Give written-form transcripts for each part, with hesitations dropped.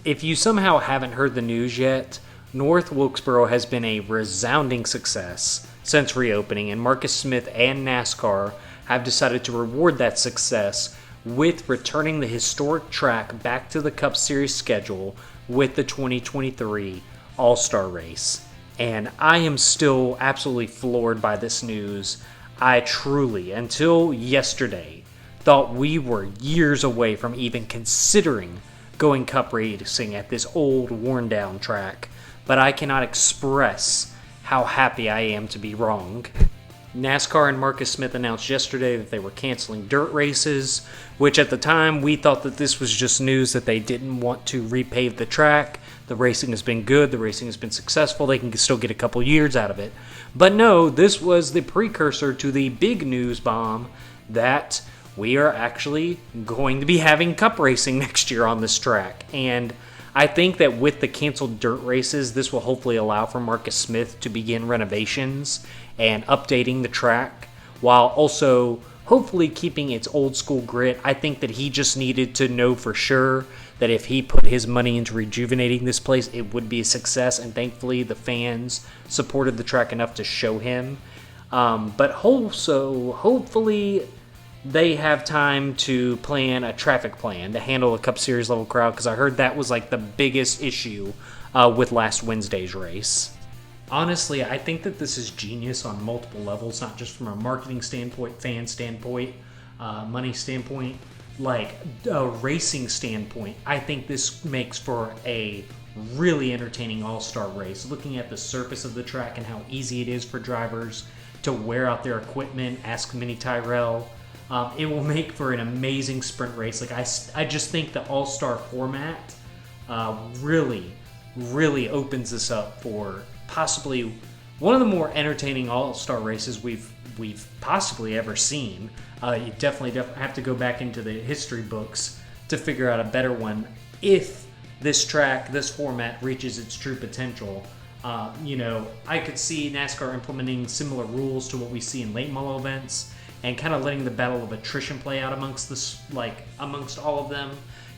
if you somehow haven't heard the news yet, North Wilkesboro has been a resounding success since reopening, and Marcus Smith and NASCAR have decided to reward that success with returning the historic track back to the Cup Series schedule with the 2023 All-Star Race. And I am still absolutely floored by this news. I truly, until yesterday, thought we were years away from even considering going Cup racing at this old, worn-down track. But I cannot express how happy I am to be wrong. NASCAR and Marcus Smith announced yesterday that they were canceling dirt races, which at the time we thought that this was just news that they didn't want to repave the track. The racing has been good, the racing has been successful, they can still get a couple years out of it. But no, this was the precursor to the big news bomb that we are actually going to be having Cup racing next year on this track. And I think that with the canceled dirt races, this will hopefully allow for Marcus Smith to begin renovations and updating the track while also hopefully keeping its old school grit. I think that he just needed to know for sure that if he put his money into rejuvenating this place, it would be a success, and thankfully the fans supported the track enough to show him. But also, hopefully they have time to plan a traffic plan to handle a Cup Series level crowd, because I heard that was like the biggest issue with last Wednesday's race. Honestly, I think that this is genius on multiple levels, not just from a marketing standpoint, fan standpoint, money standpoint, like a racing standpoint. I think this makes for a really entertaining all-star race. Looking at the surface of the track and how easy it is for drivers to wear out their equipment, ask Minnie Tyrell. It will make for an amazing sprint race. Like I just think the all-star format really opens this up for possibly one of the more entertaining all-star races we've possibly ever seen. You definitely have to go back into the history books to figure out a better one if this track, this format reaches its true potential. I could see NASCAR implementing similar rules to what we see in late model events and kind of letting the battle of attrition play out amongst all of them.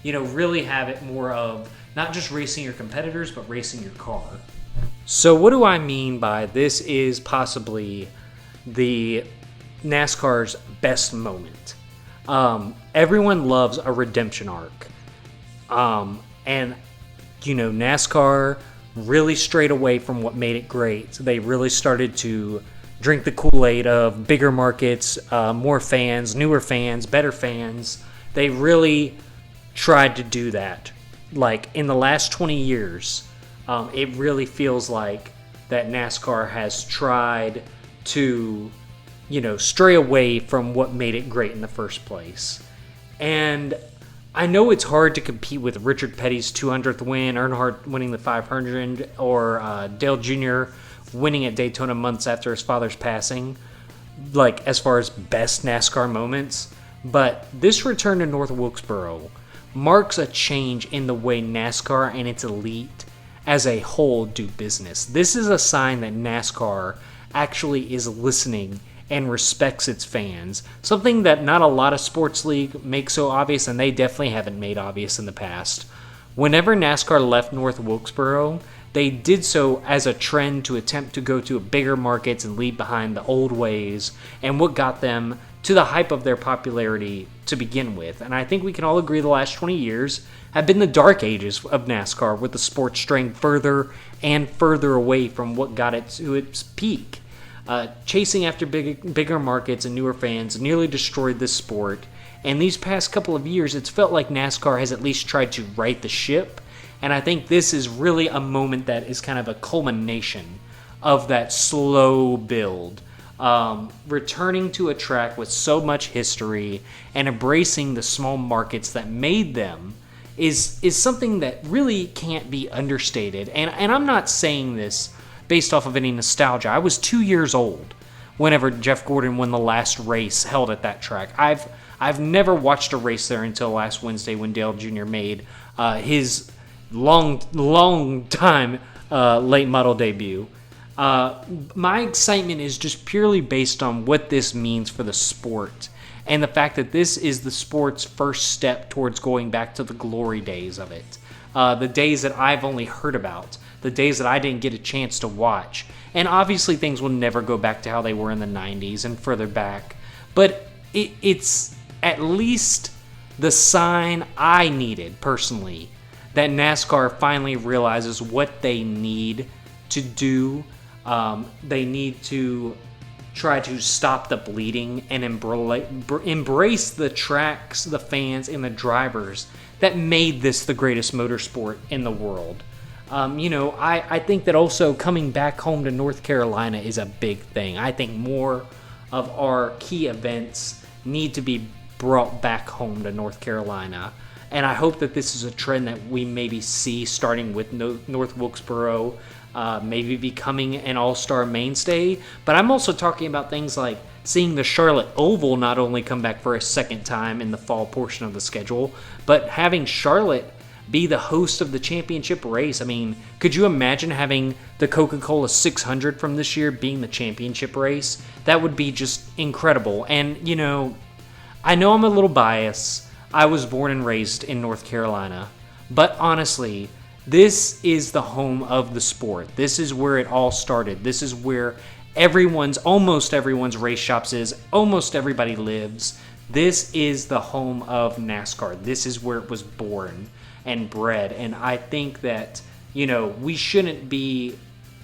Really have it more of not just racing your competitors, but racing your car. So what do I mean by this is possibly the NASCAR's best moment? Everyone loves a redemption arc. And NASCAR really strayed away from what made it great. So they really started to drink the Kool-Aid of bigger markets, more fans, newer fans, better fans. They really tried to do that. Like in the last 20 years, it really feels like that NASCAR has tried to, stray away from what made it great in the first place. And I know it's hard to compete with Richard Petty's 200th win, Earnhardt winning the 500, or Dale Jr. winning at Daytona months after his father's passing, like as far as best NASCAR moments. But this return to North Wilkesboro marks a change in the way NASCAR and its elite as a whole do business. This is a sign that NASCAR actually is listening and respects its fans, something that not a lot of sports league make so obvious, and they definitely haven't made obvious in the past. Whenever NASCAR left North Wilkesboro, they did so as a trend to attempt to go to bigger markets and leave behind the old ways and what got them to the hype of their popularity to begin with. And I think we can all agree the last 20 years have been the dark ages of NASCAR, with the sport straying further and further away from what got it to its peak. Chasing after bigger markets and newer fans nearly destroyed this sport, and these past couple of years it's felt like NASCAR has at least tried to right the ship, and I think this is really a moment that is kind of a culmination of that slow build. Returning to a track with so much history and embracing the small markets that made them is something that really can't be understated. And I'm not saying this based off of any nostalgia. I was 2 years old whenever Jeff Gordon won the last race held at that track. I've never watched a race there until last Wednesday when Dale Jr. made his long time late model debut. My excitement is just purely based on what this means for the sport and the fact that this is the sport's first step towards going back to the glory days of it. the days that I've only heard about, the days that I didn't get a chance to watch. And obviously things will never go back to how they were in the 90s and further back, but it's at least the sign I needed personally that NASCAR finally realizes what they need to do. They need to try to stop the bleeding and embrace the tracks, the fans, and the drivers that made this the greatest motorsport in the world. I think that also coming back home to North Carolina is a big thing. I think more of our key events need to be brought back home to North Carolina. And I hope that this is a trend that we maybe see starting with North Wilkesboro, maybe becoming an all-star mainstay. But I'm also talking about things like seeing the Charlotte Oval not only come back for a second time in the fall portion of the schedule, but having Charlotte be the host of the championship race. I mean, could you imagine having the Coca-Cola 600 from this year being the championship race? That would be just incredible. And, I know I'm a little biased. I was born and raised in North Carolina. But honestly, this is the home of the sport. This is where it all started. This is where almost everyone's race shops is. Almost everybody lives. This is the home of NASCAR. This is where it was born and bred. And I think that, we shouldn't be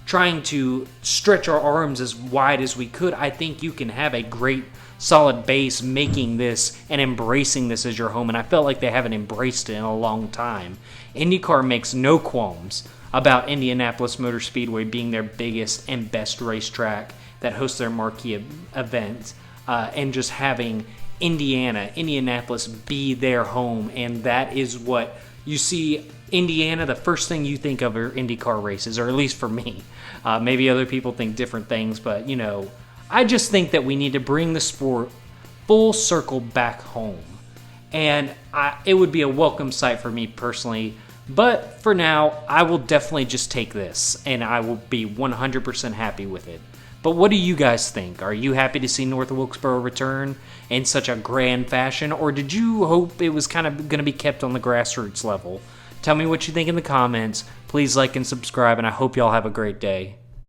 trying to stretch our arms as wide as we could. I think you can have a great solid base making this and embracing this as your home, and I felt like they haven't embraced it in a long time. IndyCar makes no qualms about Indianapolis Motor Speedway being their biggest and best racetrack that hosts their marquee event, and just having Indianapolis be their home. And that is what you see. Indiana, the first thing you think of are IndyCar races, or at least for me. Maybe other people think different things, but I just think that we need to bring the sport full circle back home. And it would be a welcome sight for me personally. But for now, I will definitely just take this, and I will be 100% happy with it. But what do you guys think? Are you happy to see North Wilkesboro return in such a grand fashion, or did you hope it was kind of going to be kept on the grassroots level? Tell me what you think in the comments. Please like and subscribe, and I hope y'all have a great day.